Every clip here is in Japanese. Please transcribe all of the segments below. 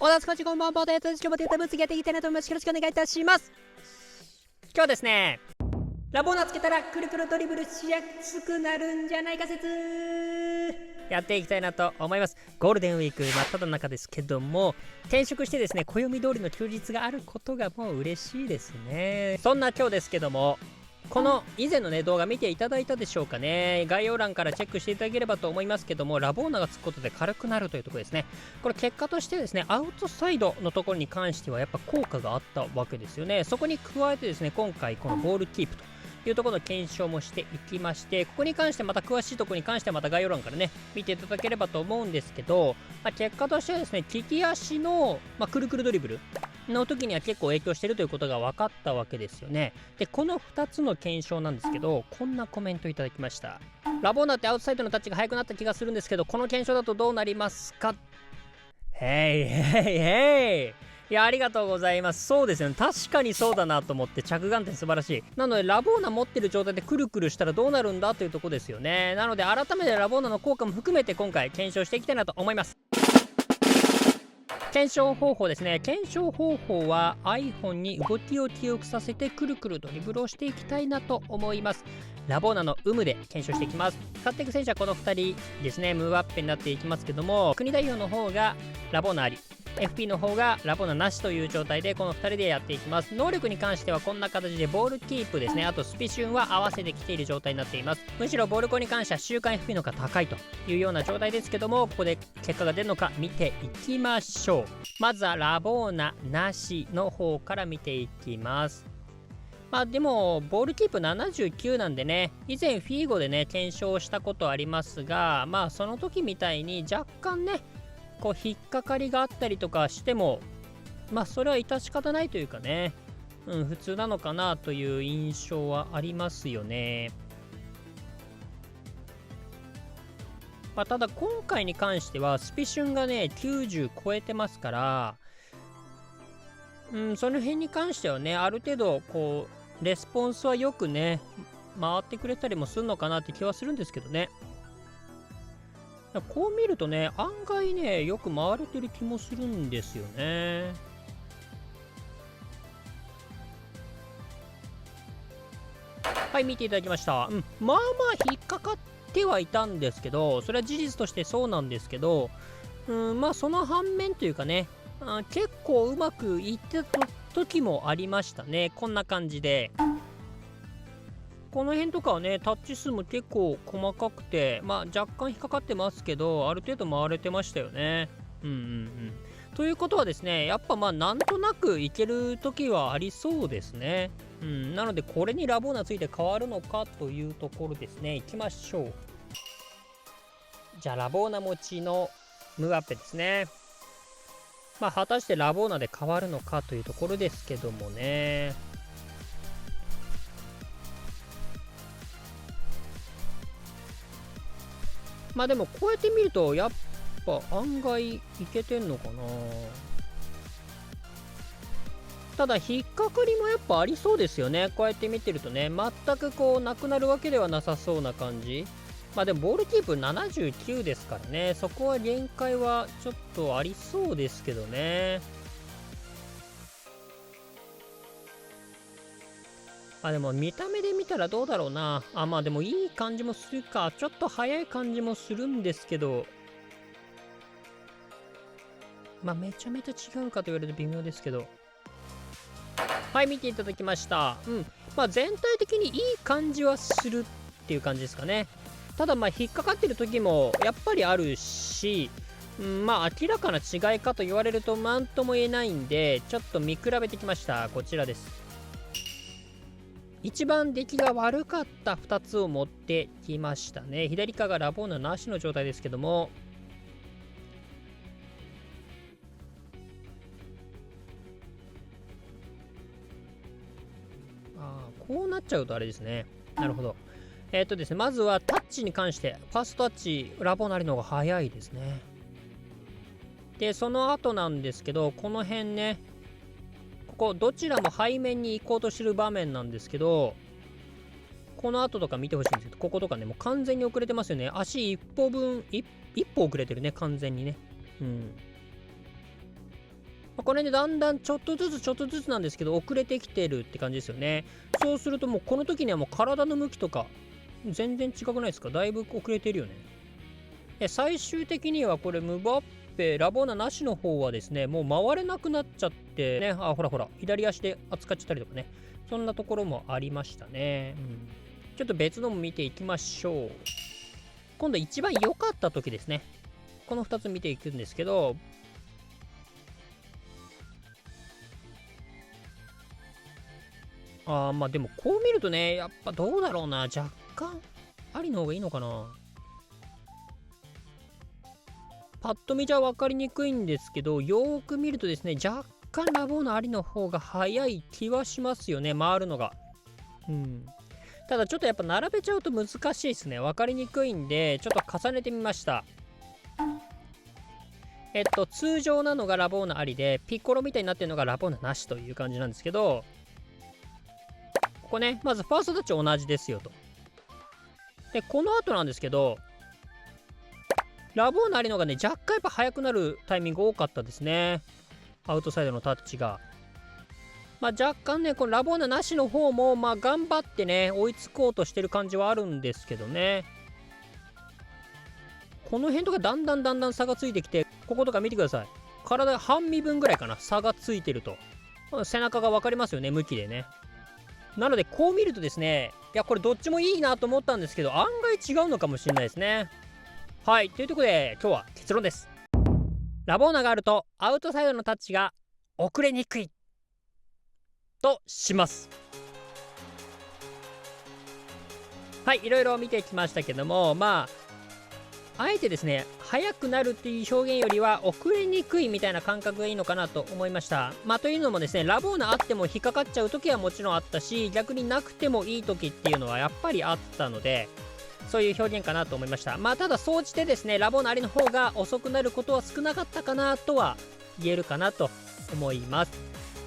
おだすこんちこんばんは、今日もデータ分析やっていきたいなと思います。よろしくお願いいたします。今日はですね、ラボーナつけたらくるくるドリブルしやすくなるんじゃないか説やっていきたいなと思います。ゴールデンウィーク真っ只中ですけども、転職してですね、暦通りの休日があることがもう嬉しいですね。そんな今日ですけども、この以前のね動画見ていただいたでしょうかね。概要欄からチェックしていただければと思いますけども、ラボーナがつくことで軽くなるというところですね。これ結果としてですね、アウトサイドのところに関してはやっぱ効果があったわけですよね。そこに加えてですね、今回このボールキープというところの検証もしていきまして、ここに関してまた詳しいところに関してはまた概要欄からね見ていただければと思うんですけど、結果としてはですね、利き足の、くるくるドリブルの時には結構影響しているということが分かったわけですよね。で、この2つの検証なんですけど、こんなコメントいただきました。ラボーナってアウトサイドのタッチが速くなった気がするんですけど、この検証だとどうなりますか？へいへいへい。いや、ありがとうございます。そうですよね。確かにそうだなと思って、着眼点素晴らしい。なので、ラボーナ持ってる状態でくるくるしたらどうなるんだというとこですよね。なので、改めてラボーナの効果も含めて今回検証していきたいなと思います。検証方法ですね。検証方法は iPhone に動きを記憶させてくるくるドリブルをしていきたいなと思います。ラボーナの有無で検証していきます。使っていく選手はこの2人ですね。ムーアップになっていきますけども、国代表の方がラボーナあり、FP の方がラボーナなしという状態でこの2人でやっていきます。能力に関してはこんな形でボールキープですね、あとスピシュンは合わせてきている状態になっています。むしろボールコに関しては週間 FP の方が高いというような状態ですけども、ここで結果が出るのか見ていきましょう。まずはラボーナなしの方から見ていきます。でもボールキープ79なんでね、以前フィーゴでね検証したことありますが、その時みたいに若干ねこう引っかかりがあったりとかしても、それは致し方ないというかね、普通なのかなという印象はありますよね。ただ今回に関してはスピシュンがね90超えてますから、その辺に関してはね、ある程度こうレスポンスはよくね回ってくれたりもするのかなって気はするんですけどね。こう見るとね、案外ねよく回れてる気もするんですよね。はい、見ていただきました。引っかかってはいたんですけど、それは事実としてそうなんですけど、その反面というかね、結構うまくいってた時もありましたね。こんな感じで。この辺とかはね、タッチ数も結構細かくて、若干引っかかってますけど、ある程度回れてましたよね。ということはですね、やっぱなんとなくいける時はありそうですね。なのでこれにラボーナついて変わるのかというところですね。いきましょう。じゃあラボーナ持ちのムーアッペですね。果たしてラボーナで変わるのかというところですけどもね。でもこうやって見るとやっぱ案外いけてんのかな。ただ引っかかりもやっぱありそうですよね。こうやって見てるとね、全くこうなくなるわけではなさそうな感じ。でもボールキープ79ですからね、そこは限界はちょっとありそうですけどね。でも見た目で見たらどうだろうな。でもいい感じもするか。ちょっと早い感じもするんですけど、めちゃめちゃ違うかと言われると微妙ですけど。はい、見ていただきました。全体的にいい感じはするっていう感じですかね。ただ引っかかってる時もやっぱりあるし、明らかな違いかと言われると何とも言えないんで、ちょっと見比べてきました。こちらです。一番出来が悪かった2つを持ってきましたね。左側がラボーナなしの状態ですけども、こうなっちゃうとあれですね。なるほど。ですね、まずはタッチに関して、ファーストタッチ、ラボーナりの方が早いですね。で、その後なんですけど、この辺ね、ここどちらも背面に行こうとしてる場面なんですけど、この後とか見てほしいんですけど、こことかね、もう完全に遅れてますよね。足一歩遅れてるね、完全にね。これね、だんだんちょっとずつなんですけど遅れてきてるって感じですよね。そうするともうこの時にはもう体の向きとか全然違くないですか？だいぶ遅れてるよね。最終的にはこれムバッペ、ラボーナなしの方はですね、もう回れなくなっちゃってね、ほら左足で扱っちゃったりとかね、そんなところもありましたね。ちょっと別のも見ていきましょう。今度一番良かった時ですね。この2つ見ていくんですけど、まあでもこう見るとね、やっぱどうだろうな、若干ありの方がいいのかな。パッと見じゃ分かりにくいんですけど、よーく見るとですね、若干ラボーナありの方が早い気はしますよね、回るのが。ただちょっとやっぱ並べちゃうと難しいですね。分かりにくいんで、ちょっと重ねてみました。通常なのがラボーナありで、ピッコロみたいになってるのがラボーナなしという感じなんですけど、ここね、まずファーストタッチ同じですよと。で、この後なんですけど、ラボーナありのがね、若干やっぱ速くなるタイミング多かったですね。アウトサイドのタッチが。若干ね、このラボーナなしの方も、頑張ってね、追いつこうとしてる感じはあるんですけどね。この辺とかだんだん差がついてきて、こことか見てください。体半身分ぐらいかな、差がついてると。背中が分かりますよね、向きでね。なので、こう見るとですね、いや、これどっちもいいなと思ったんですけど、案外違うのかもしれないですね。はい、というところで今日は結論です。ラボーナがあるとアウトサイドのタッチが遅れにくいとします。はい、いろいろ見てきましたけども、あえてですね、速くなるっていう表現よりは遅れにくいみたいな感覚がいいのかなと思いました。というのもですね、ラボーナあっても引っかかっちゃう時はもちろんあったし、逆になくてもいい時っていうのはやっぱりあったので、そういう表現かなと思いました。ただ総じてですね、ラボーナありの方が遅くなることは少なかったかなとは言えるかなと思います。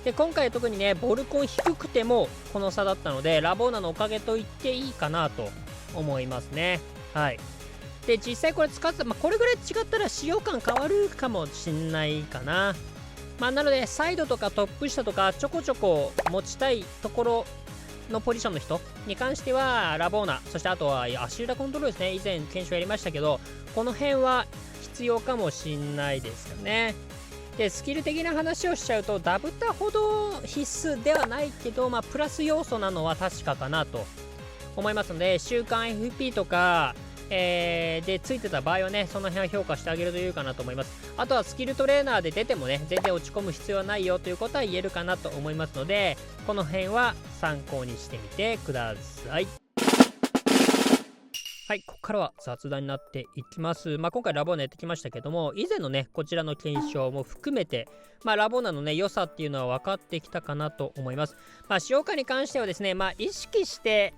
で、今回特にね、ボルコン低くてもこの差だったので、ラボーナのおかげと言っていいかなと思いますね。はい。で、実際これ使ってた、これぐらい違ったら使用感変わるかもしんないかな。なので、サイドとかトップ下とかちょこちょこ持ちたいところのポジションの人に関してはラボーナ、そしてあとは足裏コントロールですね。以前検証やりましたけど、この辺は必要かもしんないですよね。で、スキル的な話をしちゃうと、ダブタほど必須ではないけど、プラス要素なのは確かかなと思いますので、週間 FP とかでついてた場合はね、その辺は評価してあげるというかなと思います。あとはスキルトレーナーで出てもね、全然落ち込む必要はないよということは言えるかなと思いますので、この辺は参考にしてみてください。はい、ここからは雑談になっていきます。今回ラボーナやってきましたけども、以前のね、こちらの検証も含めて、ラボーナのね、良さっていうのは分かってきたかなと思います。使用感に関してはですね、意識して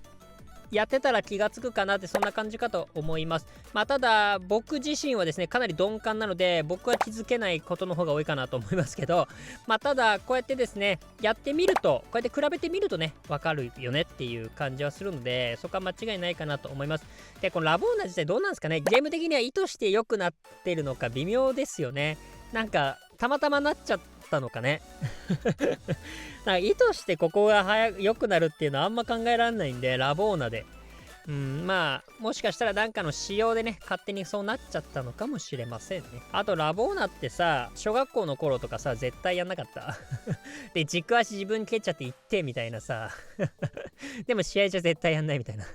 やってたら気がつくかなって、そんな感じかと思います。ただ僕自身はですね、かなり鈍感なので、僕は気づけないことの方が多いかなと思いますけど、ただこうやってですね、やってみると、こうやって比べてみるとね、わかるよねっていう感じはするので、そこは間違いないかなと思います。で、このラボーナ自体どうなんですかね。ゲーム的には意図して良くなってるのか微妙ですよね。なんかたまたまなっちゃったのかね。なんか意図してここが良くなるっていうのはあんま考えられないんで、ラボーナでもしかしたらなんかの仕様でね、勝手にそうなっちゃったのかもしれませんね。あとラボーナってさ、小学校の頃とかさ、絶対やんなかったで、軸足自分蹴っちゃって行ってみたいなさでも試合じゃ絶対やんないみたいな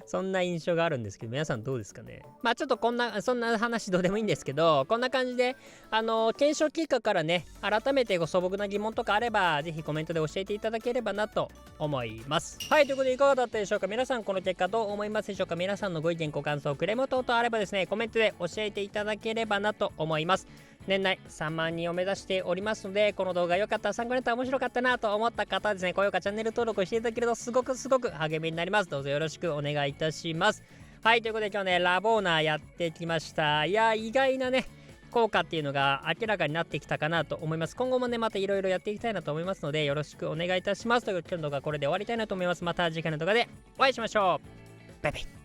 そんな印象があるんですけど、皆さんどうですかね。ちょっとそんな話どうでもいいんですけど、こんな感じで検証結果からね、改めて素朴な疑問とかあれば、ぜひコメントで教えていただければなと思います。はい、ということでいかがだったでしょうか。皆さんこの結果どう思いますでしょうか。皆さんのご意見ご感想クレーム等々あればですね、コメントで教えていただければなと思います。年内3万人を目指しておりますので、この動画良かった、参考になった、面白かったなと思った方はですね、高評価チャンネル登録していただけるとすごく励みになります。どうぞよろしくお願いいたします。はい、ということで今日ね、ラボーナやってきました。いや、意外なね、効果っていうのが明らかになってきたかなと思います。今後もね、またいろいろやっていきたいなと思いますので、よろしくお願いいたします。ということで今日の動画はこれで終わりたいなと思います。また次回の動画でお会いしましょう。バイバイ。